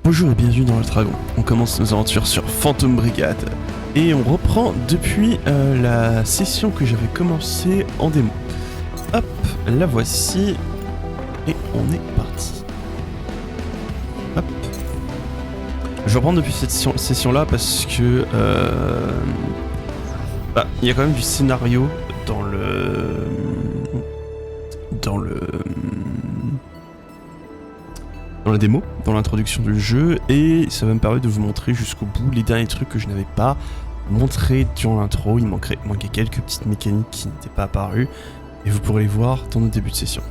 Bonjour et bienvenue dans le Dragon. On commence nos aventures sur Phantom Brigade et on reprend depuis la session que j'avais commencée en démo. Hop, la voici et on est parti. Hop. Je reprends depuis cette session-là parce que il y a quand même du scénario dans la démo, dans l'introduction du jeu, et ça va me permettre de vous montrer jusqu'au bout les derniers trucs que je n'avais pas montrés durant l'intro. Il manquait quelques petites mécaniques qui n'étaient pas apparues, et vous pourrez les voir dans nos débuts de session.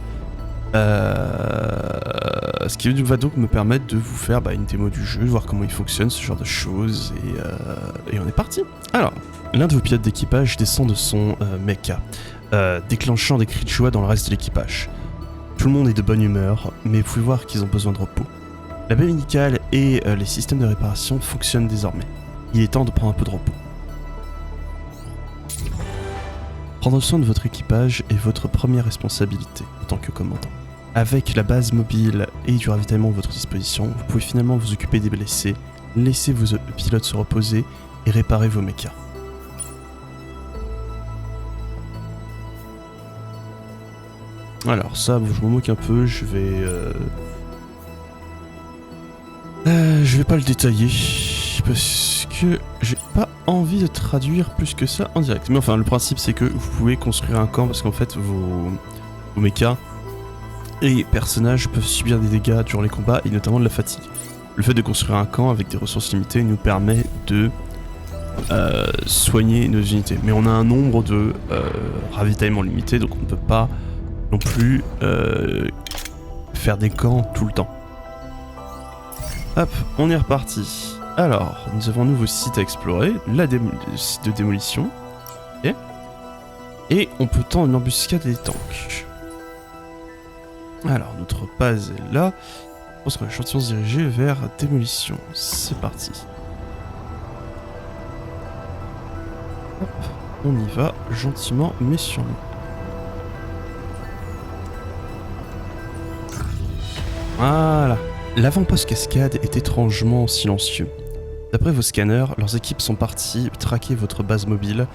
Ce qui va donc me permettre de vous faire une démo du jeu, de voir comment il fonctionne, ce genre de choses, et on est parti. Alors, l'un de vos pilotes d'équipage descend de son mecha, déclenchant des cris de joie dans le reste de l'équipage. Tout le monde est de bonne humeur, mais vous pouvez voir qu'ils ont besoin de repos. La baie médicale et les systèmes de réparation fonctionnent désormais. Il est temps de prendre un peu de repos. Prendre soin de votre équipage est votre première responsabilité en tant que commandant. Avec la base mobile et du ravitaillement à votre disposition, vous pouvez finalement vous occuper des blessés, laisser vos pilotes se reposer et réparer vos mechas. Alors ça, je me moque un peu, je vais pas le détailler, parce que j'ai pas envie de traduire plus que ça en direct. Mais enfin, le principe c'est que vous pouvez construire un camp, parce qu'en fait, vos mechas et personnages peuvent subir des dégâts durant les combats, et notamment de la fatigue. Le fait de construire un camp avec des ressources limitées nous permet de soigner nos unités. Mais on a un nombre de ravitaillements limité, donc on ne peut pas non plus faire des camps tout le temps. Hop, on est reparti. Alors, nous avons un nouveau site à explorer, le site de démolition. Okay. Et on peut tendre une embuscade des tanks. Alors, notre base est là. On se gentiment se diriger vers démolition. C'est parti. Hop, on y va gentiment mais sûrement. Voilà. L'avant-poste cascade est étrangement silencieux. D'après vos scanners, leurs équipes sont parties traquer votre base mobile,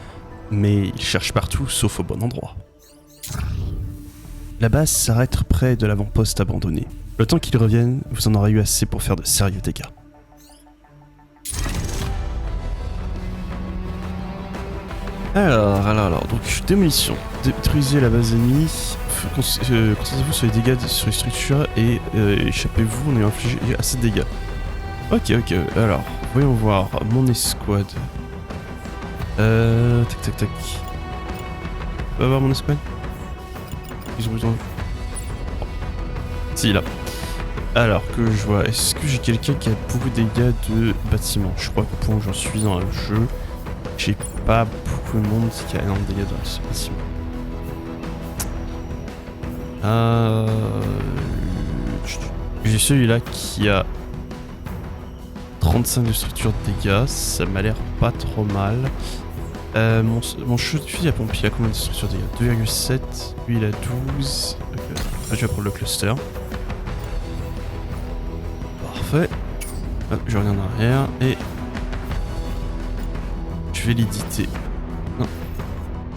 mais ils cherchent partout sauf au bon endroit. La base s'arrête près de l'avant-poste abandonné. Le temps qu'ils reviennent, vous en aurez eu assez pour faire de sérieux dégâts. Alors, donc démolition. Détruisez la base ennemie. Concentrez-vous sur les dégâts sur les structures et échappez-vous en ayant infligé assez de dégâts. Ok, alors, voyons voir mon escouade. Tac. On va voir mon escouade. Ils ont besoin. Si, là. Alors que je vois, est-ce que j'ai quelqu'un qui a beaucoup de dégâts de bâtiment? Je crois que pour où j'en suis dans le jeu, j'ai pas beaucoup de monde qui a énormément de dégâts dans ce bâtiment. J'ai celui-là qui a 35 de structure de dégâts, ça m'a l'air pas trop mal. Mon fusil à pompier a combien de structure de dégâts? 2,7, lui il a 12. Je vais prendre le cluster. Parfait. Hop, je reviens en arrière et je vais l'éditer. Non.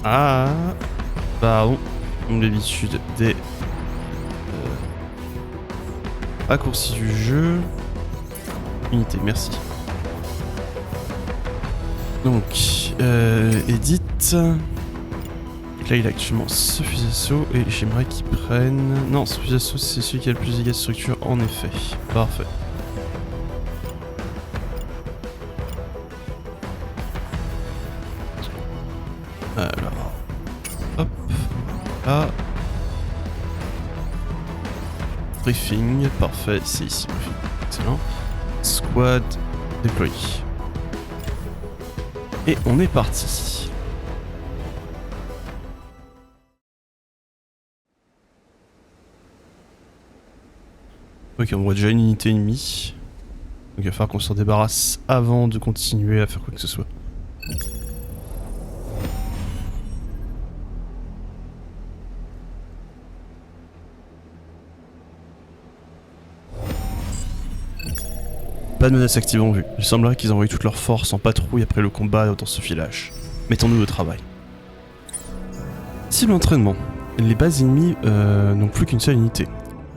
Ah, pardon. Comme d'habitude, des raccourcis du jeu. Unité, merci. Donc, edit. Et là, il a actuellement ce fusil d'assaut et j'aimerais qu'il prenne. Non, ce fusil d'assaut, c'est celui qui a le plus de dégâts de structure, en effet. Parfait. Alors, hop, là. Briefing, parfait, c'est ici. Excellent. Squad déployé. Et on est parti. Ok, on voit déjà une unité ennemie. Donc il va falloir qu'on s'en débarrasse avant de continuer à faire quoi que ce soit. Pas de menace active en vue. Il semblerait qu'ils aient envoyé toute leur force en patrouille après le combat dans ce village. Mettons-nous au travail. Cible entraînement. Les bases ennemies n'ont plus qu'une seule unité.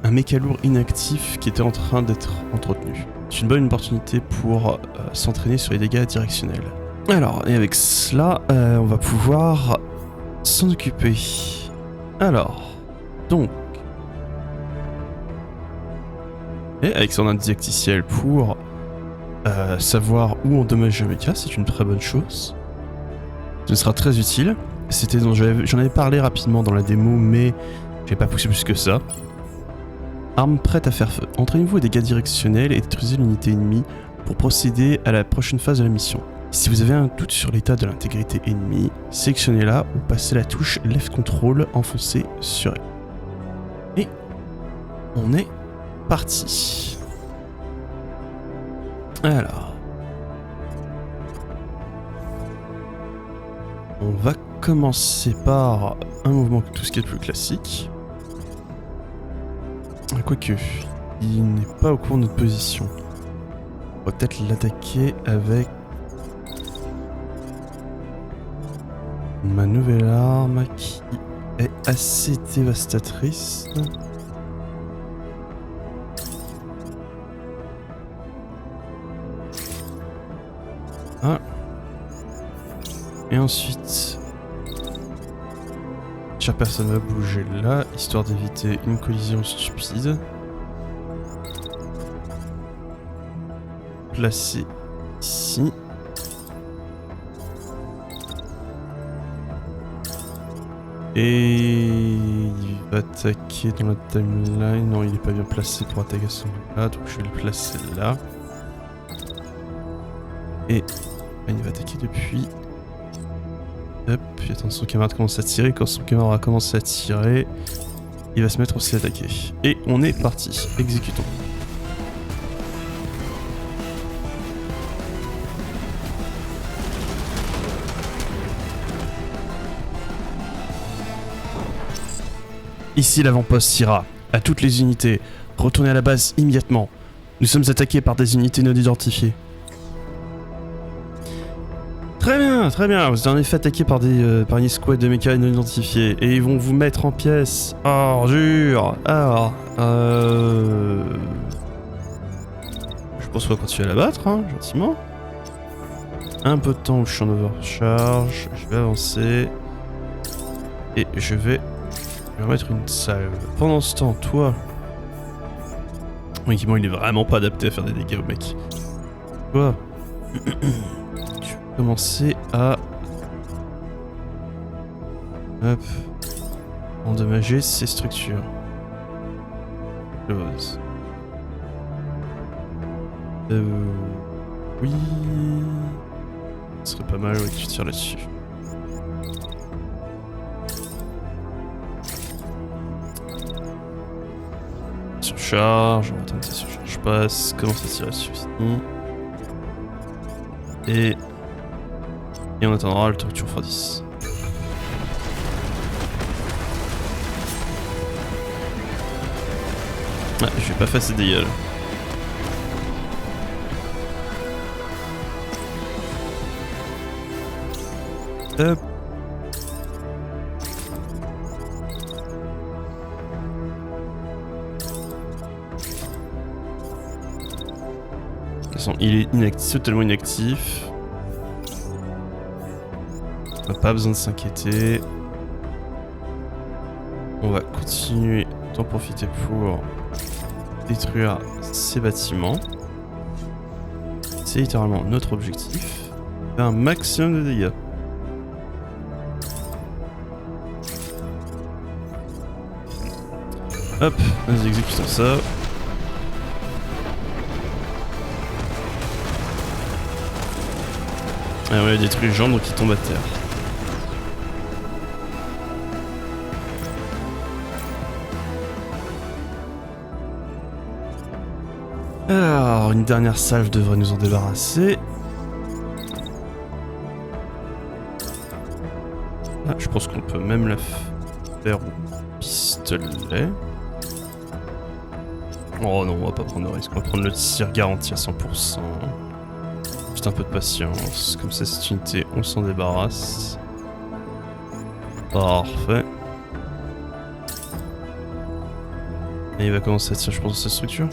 Un méca lourd inactif qui était en train d'être entretenu. C'est une bonne opportunité pour s'entraîner sur les dégâts directionnels. Alors, et avec cela, on va pouvoir s'en occuper. Alors, donc... Et avec son indice didacticiel pour savoir où endommager un méca, c'est une très bonne chose. Ce sera très utile. C'était j'en avais parlé rapidement dans la démo, mais j'ai pas poussé plus que ça. Arme prête à faire feu. Entraînez-vous aux dégâts directionnels et détruisez l'unité ennemie pour procéder à la prochaine phase de la mission. Si vous avez un doute sur l'état de l'intégrité ennemie, sélectionnez-la ou passez la touche Left Control enfoncée sur elle. Et on est parti. Alors, on va commencer par un mouvement tout ce qui est le plus classique. Quoique, il n'est pas au courant de notre position. On va peut-être l'attaquer avec ma nouvelle arme qui est assez dévastatrice. Ah. Et ensuite, chaque personne va bouger là, histoire d'éviter une collision stupide. Placer ici. Et il va attaquer dans la timeline. Non, il n'est pas bien placé pour attaquer ce moment-là, donc je vais le placer là. Et il va attaquer depuis. Hop, puis attends, son camarade commence à tirer. Quand son camarade a commencé à tirer, il va se mettre aussi à attaquer. Et on est parti. Exécutons. Ici l'avant-poste Syrah. À toutes les unités, retournez à la base immédiatement. Nous sommes attaqués par des unités non identifiées. Très bien, très bien. Vous êtes en effet attaqué par une escouade de méca non identifiés et ils vont vous mettre en pièces. Ordure. Alors, je pense qu'on va continuer à la battre, hein, gentiment. Un peu de temps où je suis en overcharge. Je vais avancer et je vais mettre une salve. Pendant ce temps, toi, l'équipement il est vraiment pas adapté à faire des dégâts au mec. Toi. Commencer à endommager ces structures. Close. Oui. Ce serait pas mal que tu tires là-dessus. Surcharge, on va attendre que ça surcharge passe. Commence à tirer là-dessus ici. Et on attendra le temps que tu en feras 10. Ah, je vais pas faire ces dégâts là. Hop. De toute façon, il est inactif, totalement inactif. On n'a pas besoin de s'inquiéter. On va continuer d'en profiter pour détruire ces bâtiments. C'est littéralement notre objectif. Faire un maximum de dégâts. Hop, vas-y, exécutons ça. Et on va détruire les gens donc ils tombent à terre. Alors, une dernière salve devrait nous en débarrasser. Ah, je pense qu'on peut même la faire au pistolet. Oh non, on va pas prendre le risque, on va prendre le tir garanti à 100%. Juste un peu de patience, comme ça cette unité, on s'en débarrasse. Parfait. Et il va commencer à tirer, je pense, dans cette structure.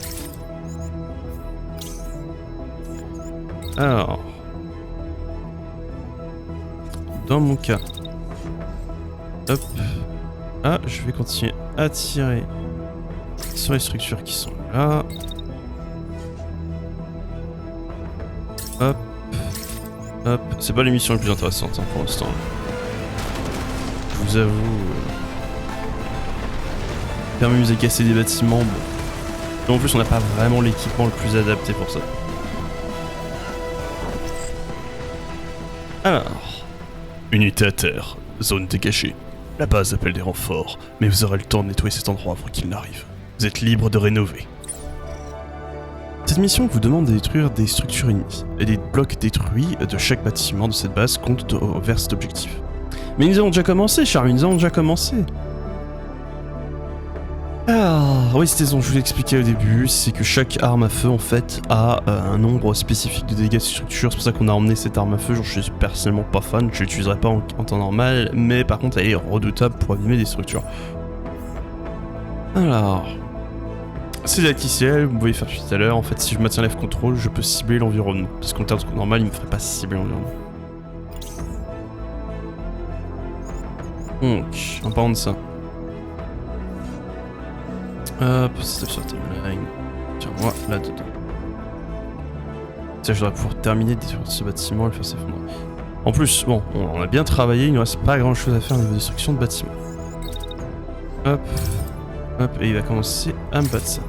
Alors... Dans mon cas... Hop... Ah, je vais continuer à tirer sur les structures qui sont là. Hop... Hop... C'est pas l'émission la plus intéressante hein, pour l'instant. Je vous avoue... Permet de casser des bâtiments, bon. En plus on n'a pas vraiment l'équipement le plus adapté pour ça. Alors... Unité à terre, zone dégagée. La base appelle des renforts, mais vous aurez le temps de nettoyer cet endroit avant qu'il n'arrive. Vous êtes libre de rénover. Cette mission vous demande de détruire des structures ennemies, et des blocs détruits de chaque bâtiment de cette base comptent vers cet objectif. Mais nous avons déjà commencé, Charmy, nous avons déjà commencé. Ah, oui, c'était ce que je vous expliquais au début, c'est que chaque arme à feu en fait a un nombre spécifique de dégâts de structure, c'est pour ça qu'on a emmené cette arme à feu, genre je suis personnellement pas fan, je l'utiliserai pas en temps normal, mais par contre elle est redoutable pour abîmer des structures. Alors... C'est l'acticiel, vous pouvez faire tout à l'heure, en fait si je maintiens l'F contrôle, je peux cibler l'environnement, parce qu'en termes de normal il me ferait pas cibler l'environnement. Donc, en parlant de ça... Hop, step sur timeline. Tiens-moi là-dedans. Ça, je devrais pouvoir terminer de détruire ce bâtiment et le faire s'effondrer. En plus, bon, on a bien travaillé, il ne reste pas grand chose à faire au niveau de destruction de bâtiment. Hop, hop, et il va commencer à me battre ça.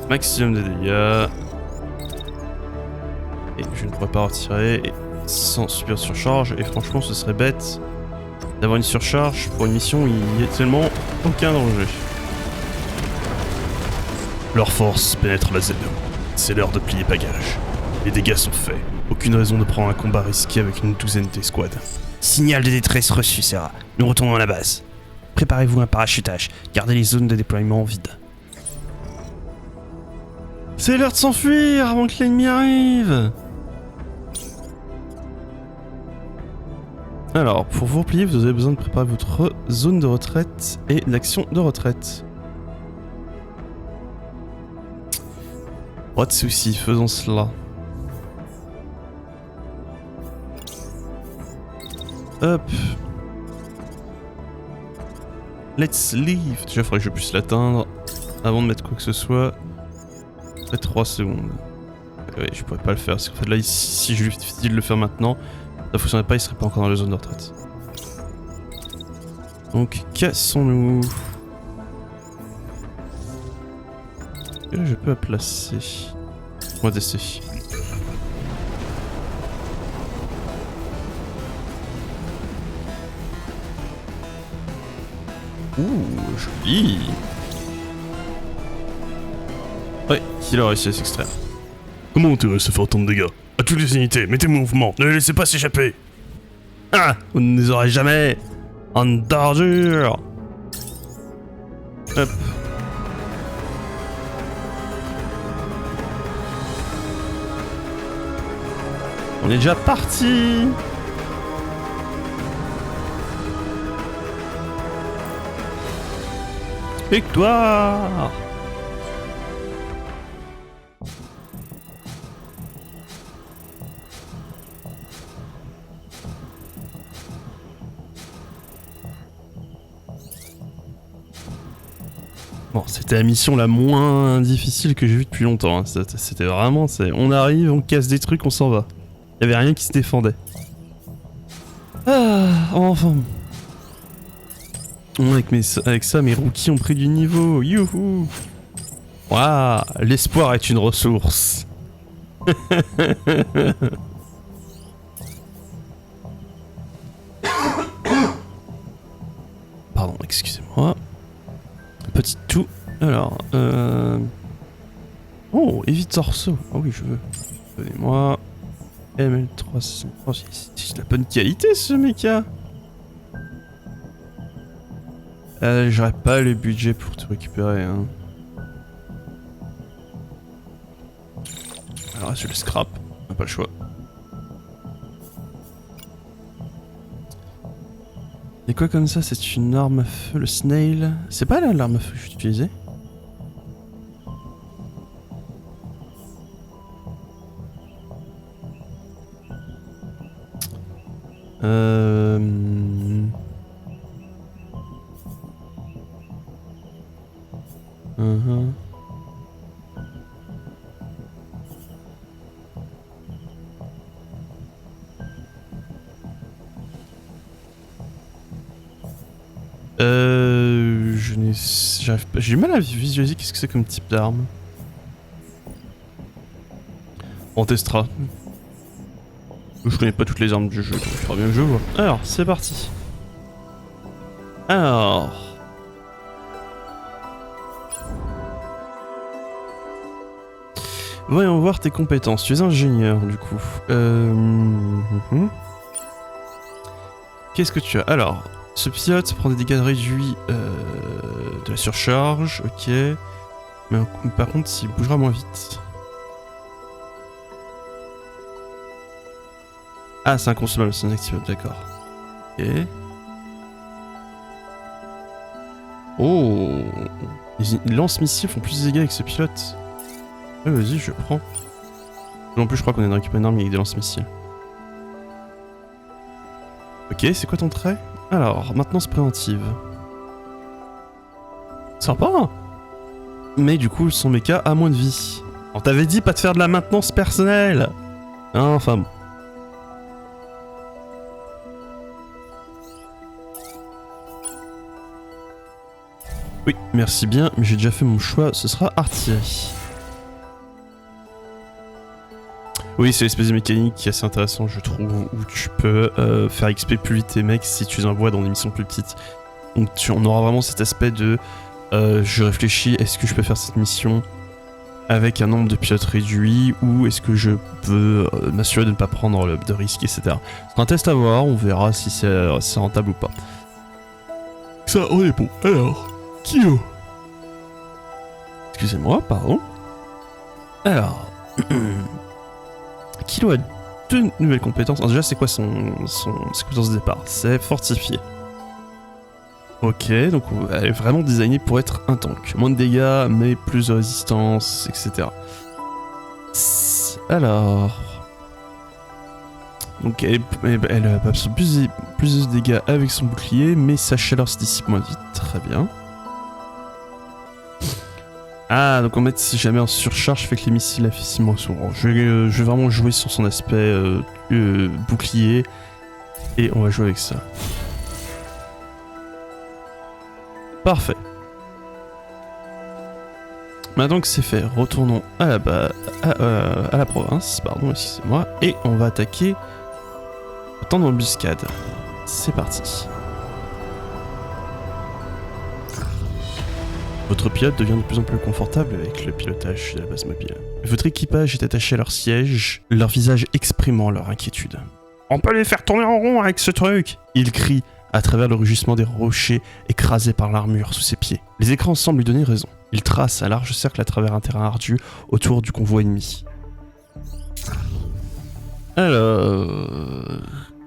Maximum de dégâts. Et je ne pourrais pas retirer sans super surcharge, et franchement, ce serait bête d'avoir une surcharge pour une mission où il y a tellement aucun danger. Leur force pénètre la zone. C'est l'heure de plier bagage. Les dégâts sont faits. Aucune raison de prendre un combat risqué avec une douzaine d'escouades. Signal de détresse reçu, Sarah. Nous retournons à la base. Préparez-vous à un parachutage. Gardez les zones de déploiement vides. C'est l'heure de s'enfuir avant que l'ennemi arrive. Alors, pour vous replier, vous avez besoin de préparer votre zone de retraite et l'action de retraite. Pas de soucis, faisons cela. Hop. Let's leave. Déjà, il faudrait que je puisse l'atteindre avant de mettre quoi que ce soit. Après 3 secondes. Ouais, je pourrais pas le faire, parce qu'en fait là, si je lui dis de le faire maintenant, ça fonctionnerait pas, il serait pas encore dans la zone de retraite. Donc, cassons-nous. Et là, je peux la placer. On va tester. Ouh, joli. Ouais, il a réussi à s'extraire. Comment on te se fait autant de dégâts? À toutes les unités, mettez mouvement, ne les laissez pas s'échapper. Ah, vous ne les aurez jamais. En d'ordure. Hop. On est déjà parti. Victoire. Bon, c'était la mission la moins difficile que j'ai vue depuis longtemps. Hein. C'était vraiment... On arrive, on casse des trucs, on s'en va. Il n'y avait rien qui se défendait. Ah, enfin. Avec ça, mes rookies ont pris du niveau. Youhou. Waouh, l'espoir est une ressource. Pardon, excusez-moi. Petit tout. Alors, oh, évite torso. Ah oui, je veux. Donnez-moi. ML300. Oh, c'est de la bonne qualité ce mecha. J'aurais pas le budget pour tout récupérer. Hein. Alors je le scrap, on n'a pas le choix. Et quoi comme ça? C'est une arme à feu, le snail. C'est pas là l'arme à feu que je vais utiliser? J'ai du mal à visualiser qu'est-ce que c'est comme type d'arme. On testera. Je connais pas toutes les armes du jeu, donc il faudra bien que je vois. Alors, c'est parti. Alors... Voyons voir tes compétences. Tu es ingénieur, du coup. Qu'est-ce que tu as? Alors, ce pilote prend des dégâts réduits de la surcharge, ok. Mais par contre, il bougera moins vite. Ah, c'est inconsommable, c'est inactivable, d'accord. Ok. Oh, les lance-missiles font plus de dégâts avec ce pilote. Ouais, vas-y, je prends. En plus, je crois qu'on est dans récupérer une arme avec des lance-missiles. Ok, c'est quoi ton trait? Alors, maintenance préventive. Sympa, hein? Mais du coup, son méca a moins de vie. On t'avait dit pas de faire de la maintenance personnelle. Enfin bon. Oui, merci bien, mais j'ai déjà fait mon choix, ce sera artillerie. Oui, c'est l'espèce de mécanique qui est assez intéressant, je trouve, où tu peux faire XP plus vite tes mecs si tu les envoies dans des missions plus petites. Donc on aura vraiment cet aspect de je réfléchis, est-ce que je peux faire cette mission avec un nombre de pilotes réduit ou est-ce que je peux m'assurer de ne pas prendre de risques, etc. C'est un test à voir, on verra si c'est rentable ou pas. Ça, on est bon. Alors, Kyo. Excusez-moi, pardon. Alors... Kilo a 2 nouvelles compétences. Alors déjà, c'est quoi ses compétences de départ? C'est fortifié. Ok, donc elle est vraiment designée pour être un tank. Moins de dégâts, mais plus de résistance, etc. Alors... Donc elle absorbe plus de dégâts avec son bouclier, mais sa chaleur se dissipe moins vite. Très bien. Ah, donc en fait, si jamais en surcharge, fait que les missiles afficient moins souvent. Je vais vraiment jouer sur son aspect bouclier, et on va jouer avec ça. Parfait. Maintenant que c'est fait, retournons à la province, pardon, excusez-moi, et on va attaquer le temps d'embuscade. C'est parti. Votre pilote devient de plus en plus confortable avec le pilotage de la base mobile. Votre équipage est attaché à leur siège, leur visage exprimant leur inquiétude. On peut les faire tourner en rond avec ce truc! Il crie à travers le rugissement des rochers écrasés par l'armure sous ses pieds. Les écrans semblent lui donner raison. Il trace un large cercle à travers un terrain ardu autour du convoi ennemi. Alors...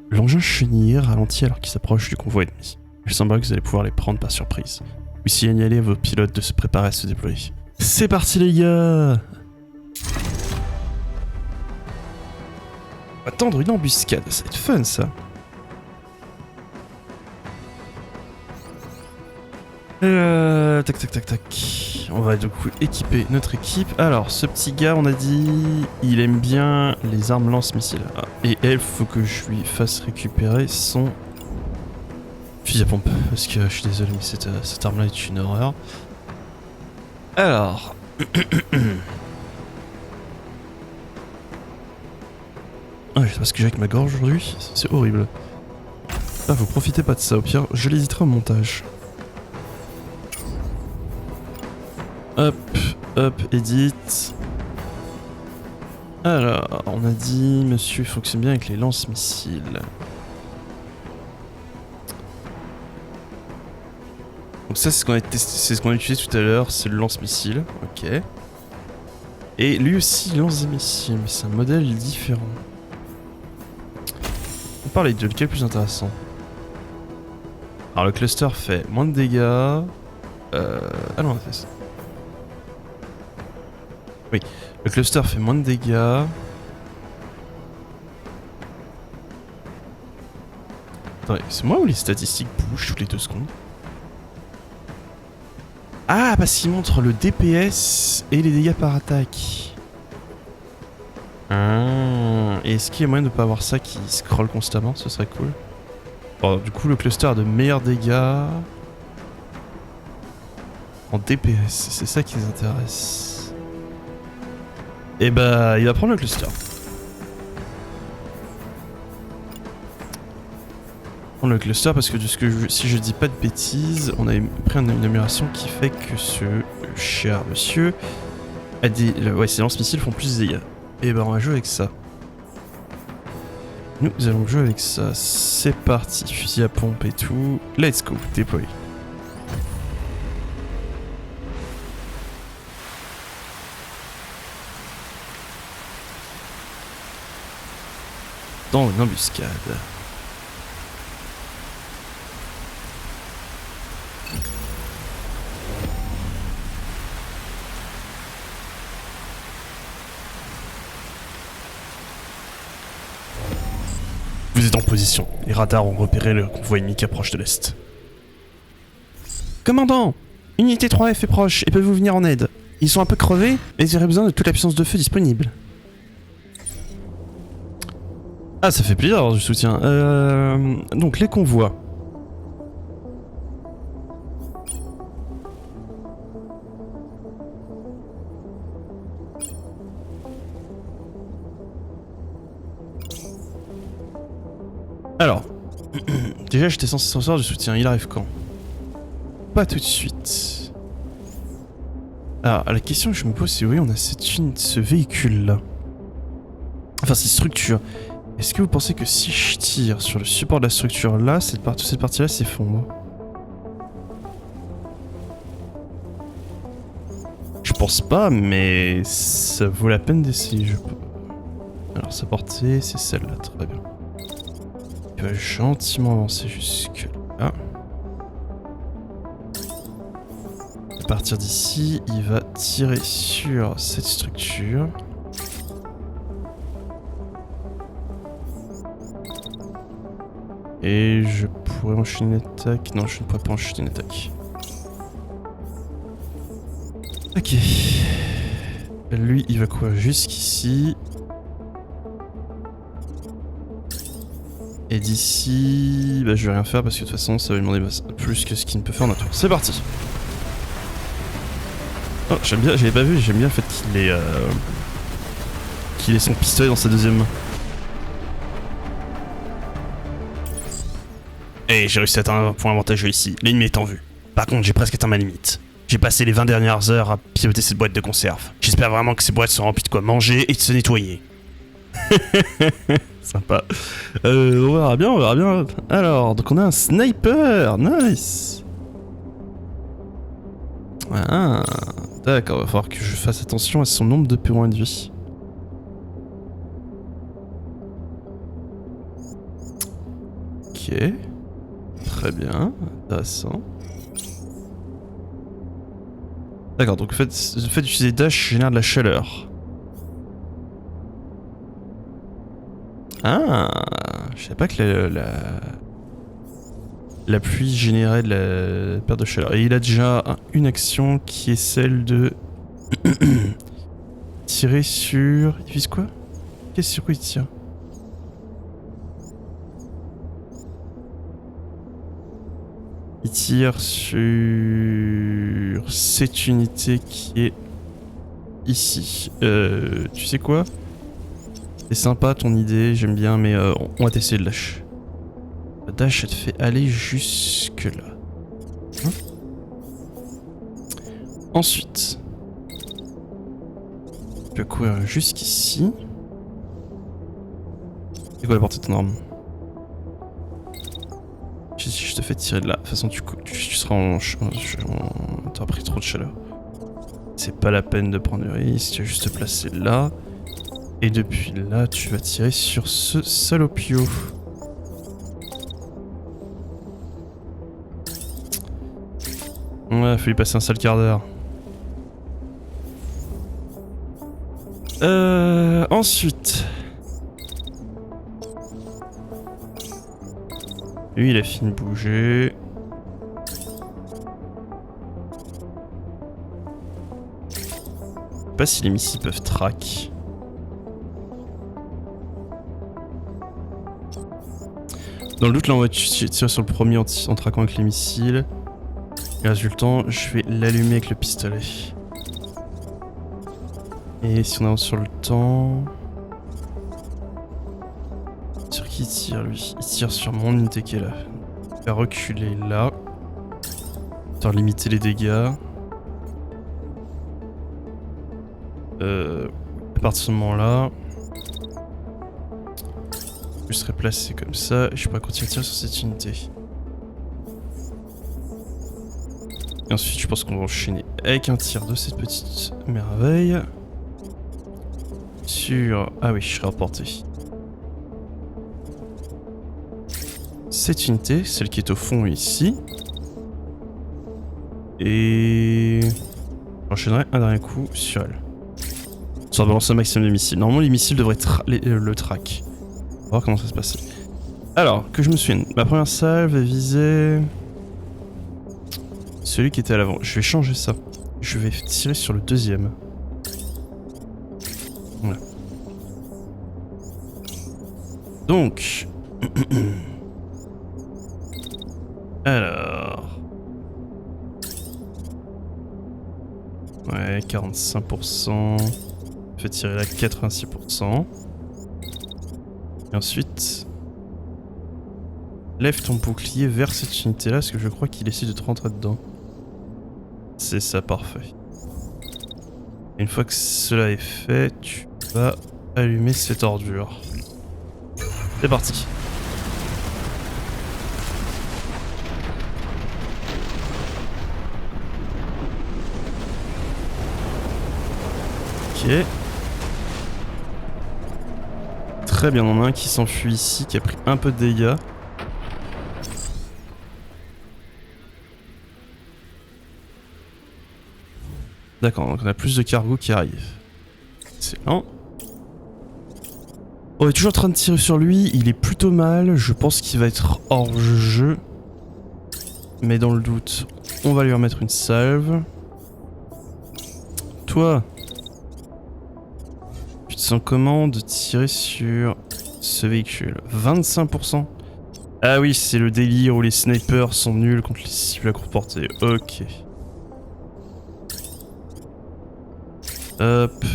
L'engin chenille ralentit alors qu'il s'approche du convoi ennemi. Il semblerait que vous allez pouvoir les prendre par surprise. Puis signaler à vos pilotes de se préparer à se déployer. C'est parti les gars! On va tendre une embuscade, ça va être fun ça. Tac. On va du coup équiper notre équipe. Alors, ce petit gars, on a dit, il aime bien les armes lance-missiles. Ah, et elle, faut que je lui fasse récupérer son fusil à pompe. Parce que je suis désolé, mais cette arme-là est une horreur. Alors... Ah, je sais pas ce que j'ai avec ma gorge aujourd'hui, c'est horrible. Ah, vous profitez pas de ça, au pire, je l'hésiterai au montage. Hop, edit. Alors, on a dit, monsieur fonctionne bien avec les lance-missiles. Donc ça c'est ce qu'on a testé, c'est ce qu'on a utilisé tout à l'heure, c'est le lance-missile, ok. Et lui aussi il lance des missiles, mais c'est un modèle différent. On parle de lequel est plus intéressant. Alors le cluster fait moins de dégâts. Ah non, on a fait ça. Oui, le cluster fait moins de dégâts. Attendez, c'est moi ou les statistiques bougent toutes les 2 secondes? Ah, parce qu'il montre le DPS et les dégâts par attaque. Ah, et est-ce qu'il y a moyen de ne pas avoir ça qui scrolle constamment? Ce serait cool. Bon, du coup, le cluster a de meilleurs dégâts en DPS, c'est ça qui les intéresse. Et bah, il va prendre le cluster. Prendre le cluster parce que, si je dis pas de bêtises, on avait pris une amélioration qui fait que ce cher monsieur a des... Ouais, ces lance-missiles font plus de dégâts. Et bah, on va jouer avec ça. Nous allons jouer avec ça. C'est parti. Fusil à pompe et tout. Let's go. Déployer. Dans une embuscade. Vous êtes en position. Les radars ont repéré le convoi ennemi qui approche de l'est. Commandant! Unité 3F est proche et peuvent vous venir en aide. Ils sont un peu crevés, mais ils auraient besoin de toute la puissance de feu disponible. Ah, ça fait plaisir d'avoir du soutien. Donc, les convois. Alors, déjà j'étais censé recevoir du soutien, il arrive quand? Pas tout de suite. Alors, la question que je me pose, c'est oui, on a ce véhicule-là. Enfin, ces structures. Est-ce que vous pensez que si je tire sur le support de la structure là, cette partie-là s'effondre? Je pense pas, mais ça vaut la peine d'essayer, je peux. Alors, sa portée, c'est celle-là, très bien. Il va gentiment avancer jusque là. À partir d'ici, il va tirer sur cette structure. Et je pourrais enchaîner une attaque. Non, je ne pourrais pas enchaîner une attaque. Ok. Lui, il va courir jusqu'ici. Et d'ici, bah, je vais rien faire parce que de toute façon, ça va lui demander plus que ce qu'il ne peut faire en un tour. C'est parti. Oh, j'aime bien, j'avais pas vu, j'aime bien le fait qu'il ait son pistolet dans sa deuxième main. Et j'ai réussi à atteindre un point avantageux ici, l'ennemi est en vue. Par contre, j'ai presque atteint ma limite. J'ai passé les 20 dernières heures à piloter cette boîte de conserve. J'espère vraiment que ces boîtes sont remplies de quoi manger et de se nettoyer. Sympa. On verra bien, on verra bien. Alors, donc on a un sniper, nice. Ah, d'accord, il va falloir que je fasse attention à son nombre de points de vie. Ok. Très bien, intéressant. D'accord, donc le fait d'utiliser dash génère de la chaleur. Ah, je savais pas que la pluie générait de la perte de chaleur. Et il a déjà une action qui est celle de tirer sur... Il vise quoi? Qu'est-ce sur quoi il tire? Il tire sur cette unité qui est ici. Tu sais quoi? C'est sympa ton idée, j'aime bien, mais on va tester le dash. Le dash, elle te fait aller jusque là. Hein? Ensuite, tu peux courir jusqu'ici. C'est quoi la portée de ton arme? si je te fais tirer de là. De toute façon, tu seras en... T'auras pris trop de chaleur. C'est pas la peine de prendre le risque, tu vas juste te placer là. Et depuis là, tu vas tirer sur ce salopio. Ouais, faut lui passer un sale quart d'heure. Ensuite... Lui, il a fini de bouger. Je sais pas si les missiles peuvent track. Dans le doute, là, on va tirer sur le premier en traquant avec les missiles. Et résultant, je vais l'allumer avec le pistolet. Et si on avance sur le temps... Sur qui il tire, lui? Il tire sur mon unité qui est là. Il va reculer là. Pour limiter les dégâts. À partir de ce moment-là... Je serai placé comme ça et je pourrais continuer à tirer sur cette unité. Et ensuite, je pense qu'on va enchaîner avec un tir de cette petite merveille. Sur... Ah oui, je serai reporté. Cette unité, celle qui est au fond ici. Et... J'enchaînerai un dernier coup sur elle. Ça va balancer un maximum de missiles. Normalement, les missiles devraient le track. On va voir comment ça se passe. Alors, que je me souvienne. Ma première salve va viser... Celui qui était à l'avant. Je vais changer ça. Je vais tirer sur le deuxième. Voilà. Donc... Alors... Ouais, 45%. Je vais tirer là 86%. Et ensuite... Lève ton bouclier vers cette unité là, parce que je crois qu'il essaie de te rentrer dedans. C'est ça, parfait. Et une fois que cela est fait, tu vas allumer cette ordure. C'est parti. Ok. Très bien, on en a un qui s'enfuit ici, qui a pris un peu de dégâts. D'accord, donc on a plus de cargo qui arrive. Excellent. On est toujours en train de tirer sur lui, il est plutôt mal, je pense qu'il va être hors jeu. Mais dans le doute, on va lui remettre une salve. Toi, tu te sens comment de tirer sur ce véhicule? 25%. Ah oui, c'est le délire où les snipers sont nuls contre les cibles à courte portée. Ok. Hop.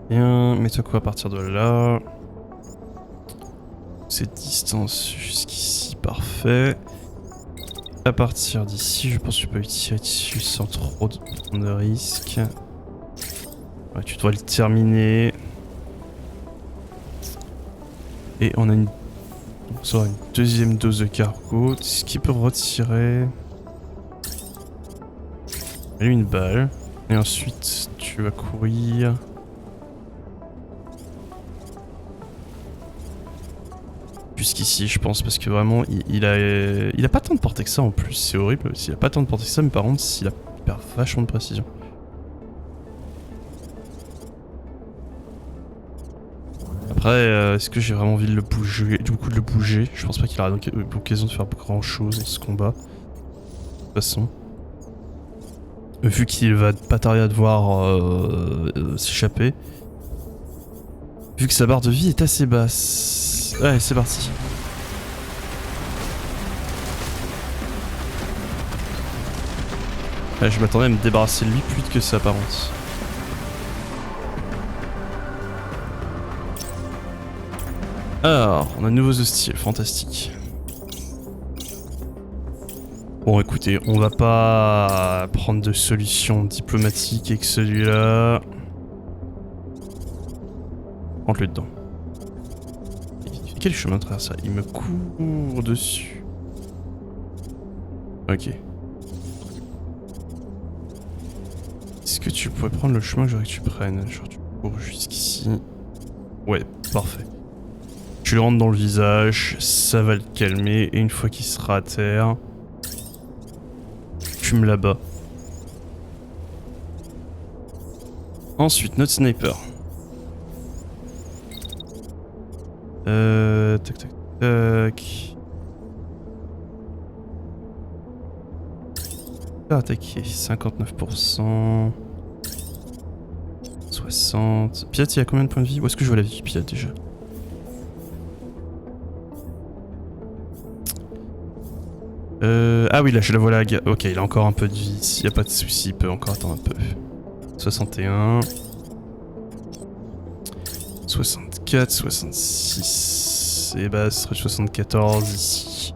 Bien, mets-toi quoi à partir de là? Cette distance jusqu'ici, parfait. À partir d'ici, je pense que tu peux tirer dessus sans trop de prendre de risques. Ouais, tu dois le terminer. Et on a une deuxième dose de cargo, ce qui peut retirer une balle. Et ensuite, tu vas courir. Jusqu'ici, je pense, parce que vraiment, il a pas tant de portée que ça en plus, c'est horrible. Il a pas tant de portée que ça, mais par contre, il perd vachement de précision. Après, est-ce que j'ai vraiment envie de le bouger, Je pense pas qu'il aura l'occasion de faire grand chose dans ce combat. De toute façon. Vu qu'il va pas tarder à devoir s'échapper. Vu que sa barre de vie est assez basse. Ouais, c'est parti. Ouais, je m'attendais à me débarrasser de lui plus vite que ça, par contre. Alors, on a de nouveaux hostiles, fantastique. Bon écoutez, on va pas prendre de solution diplomatique avec celui-là. Rentre-le dedans. Quel chemin de travers ça? Il me court dessus. Ok. Est-ce que tu pourrais prendre le chemin que j'aurais que tu prennes? Genre tu cours jusqu'ici. Ouais, parfait. Tu le rentres dans le visage, ça va le calmer, et une fois qu'il sera à terre, tu me l'abats. Ensuite, notre sniper. Tac tac tac. Attaquer 59%. 60. Pilote, il y a combien de points de vie? Où est-ce que je vois la vie du pilote déjà? Ah oui, là je la vois là. Ok, il a encore un peu de vie. S'il n'y a pas de soucis, il peut encore attendre un peu. 61. 64, 66. Et bah, ce serait 74 ici.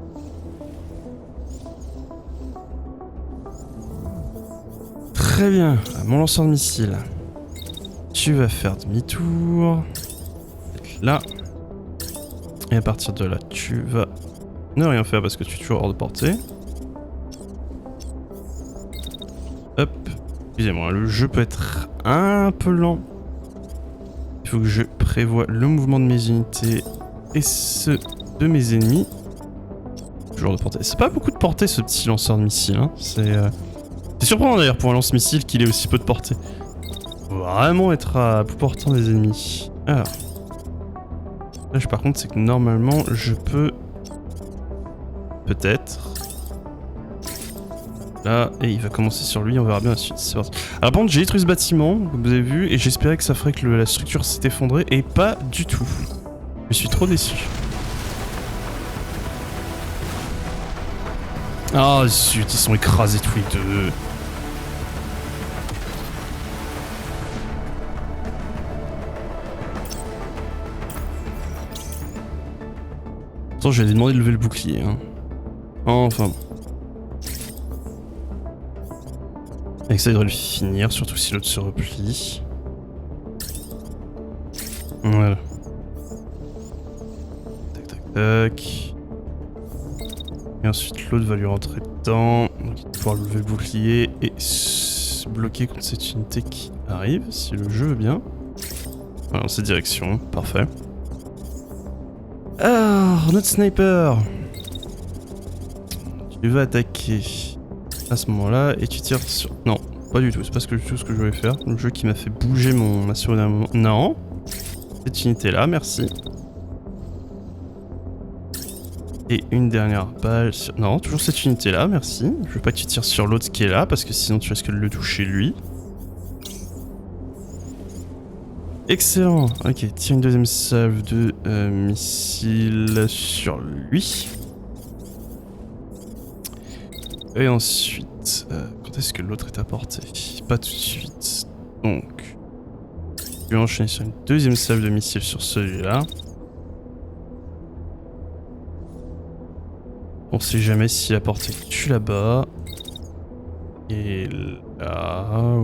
Très bien. Mon lanceur de missile. Tu vas faire demi-tour. Là. Et à partir de là, tu vas ne rien faire parce que tu es toujours hors de portée. Hop. Excusez-moi, le jeu peut être un peu lent. Il faut que je prévoie le mouvement de mes unités et ceux de mes ennemis. Toujours de portée. C'est pas beaucoup de portée ce petit lanceur de missile. Hein. C'est surprenant d'ailleurs pour un lance-missile qu'il ait aussi peu de portée. Faut vraiment être à bout portant des ennemis. Alors. Là, par contre, c'est que normalement, je peux... Peut-être. Là, et il va commencer sur lui, on verra bien ensuite. C'est parti. Alors par contre, j'ai détruit ce bâtiment, comme vous avez vu, et j'espérais que ça ferait que la structure s'est effondrée, et pas du tout. Je suis trop déçu. Ah zut, ils sont écrasés tous les deux. Attends, je vais lui demander de lever le bouclier. Hein. Enfin bon. Avec ça, il devrait le finir, surtout si l'autre se replie. Voilà. Tac, tac, tac. Et ensuite, l'autre va lui rentrer dedans. Donc, il va pouvoir lever le bouclier et se bloquer contre cette unité qui arrive, si le jeu veut bien. Voilà, dans cette direction. Parfait. Alors, notre sniper. Tu vas attaquer à ce moment-là et tu tires sur... Non, pas du tout, c'est pas du tout ce que je voulais faire. Le jeu qui m'a fait bouger mon assuré d'un moment. Non. Cette unité-là, merci. Et une dernière balle sur... Non, toujours cette unité-là, merci. Je veux pas que tu tires sur l'autre qui est là, parce que sinon tu risques de le toucher lui. Excellent. Ok, tire une deuxième salve de missiles sur lui. Et ensuite, quand est-ce que l'autre est à portée? Pas tout de suite. Donc, je vais enchaîner sur une deuxième salve de missiles sur celui-là. On sait jamais si la portée tue là-bas. Et là,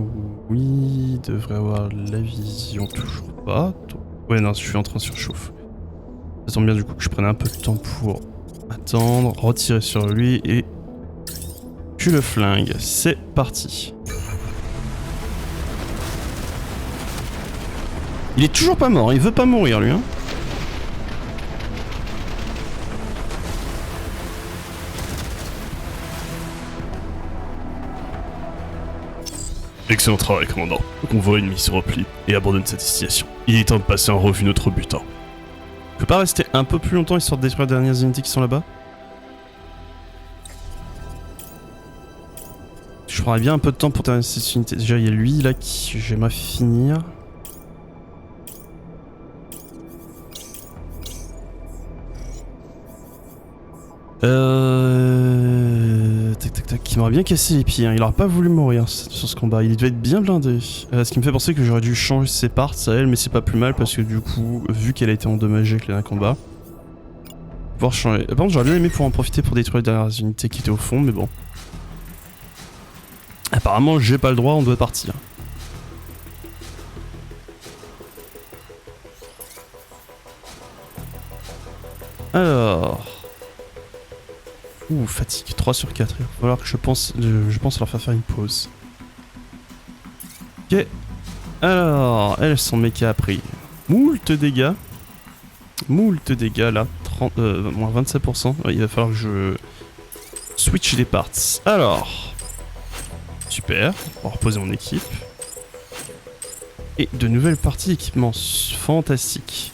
oui, il devrait avoir la vision, toujours pas. Ouais, non, je suis en train de surchauffer. Ça tombe bien du coup que je prenne un peu de temps pour attendre, retirer sur lui et tu le flingues. C'est parti. Il est toujours pas mort, il veut pas mourir lui, hein. Excellent travail, commandant. Le convoi ennemi se replie et abandonne cette destination. Il est temps de passer en revue notre butin. Je peux pas rester un peu plus longtemps histoire de détruire les dernières unités qui sont là-bas? Je prendrais bien un peu de temps pour terminer cette unité. Déjà, il y a lui là qui j'aimerais finir. Tac tac tac, il m'aurait bien cassé les pieds, hein. Il aurait pas voulu mourir sur ce combat, il devait être bien blindé. Ce qui me fait penser que j'aurais dû changer ses parts à elle, mais c'est pas plus mal parce que du coup, vu qu'elle a été endommagée avec les combats, pouvoir changer. Par contre, j'aurais bien aimé pouvoir en profiter pour détruire les dernières unités qui étaient au fond, mais bon. Apparemment, j'ai pas le droit, on doit partir. Alors... Ouh, fatigue, 3 sur 4. Il va falloir que je pense leur faire une pause. Ok. Alors, elles sont méca a pris moult dégâts. Moult dégâts là. Moins 27%. Ouais, il va falloir que je switch les parts. Alors. Super. On va reposer mon équipe. Et de nouvelles parties d'équipement. Fantastique.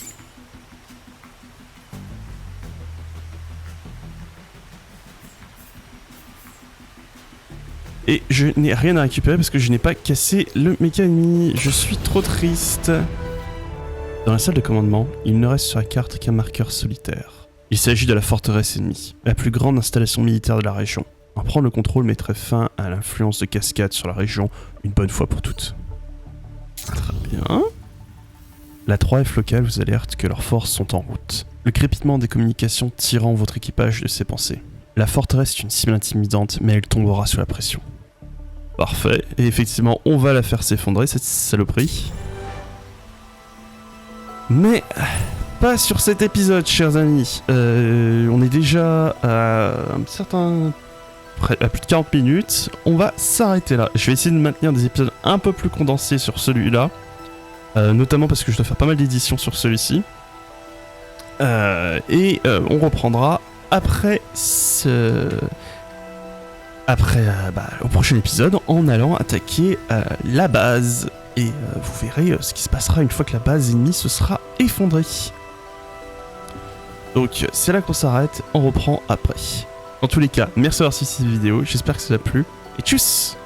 Et je n'ai rien à récupérer parce que je n'ai pas cassé le méca ennemi. Je suis trop triste. Dans la salle de commandement, il ne reste sur la carte qu'un marqueur solitaire. Il s'agit de la forteresse ennemie, la plus grande installation militaire de la région. En prendre le contrôle mettrait fin à l'influence de Cascade sur la région une bonne fois pour toutes. Très bien. La 3F locale vous alerte que leurs forces sont en route. Le crépitement des communications tirant votre équipage de ses pensées. La forteresse est une cible intimidante, mais elle tombera sous la pression. Parfait. Et effectivement, on va la faire s'effondrer, cette saloperie. Mais pas sur cet épisode, chers amis. On est déjà à à plus de 40 minutes. On va s'arrêter là. Je vais essayer de maintenir des épisodes un peu plus condensés sur celui-là. Notamment parce que je dois faire pas mal d'éditions sur celui-ci. On reprendra après au prochain épisode en allant attaquer la base. Et vous verrez ce qui se passera une fois que la base ennemie se sera effondrée. Donc c'est là qu'on s'arrête, on reprend après. En tous les cas, merci d'avoir suivi cette vidéo, j'espère que ça vous a plu, et tchuss!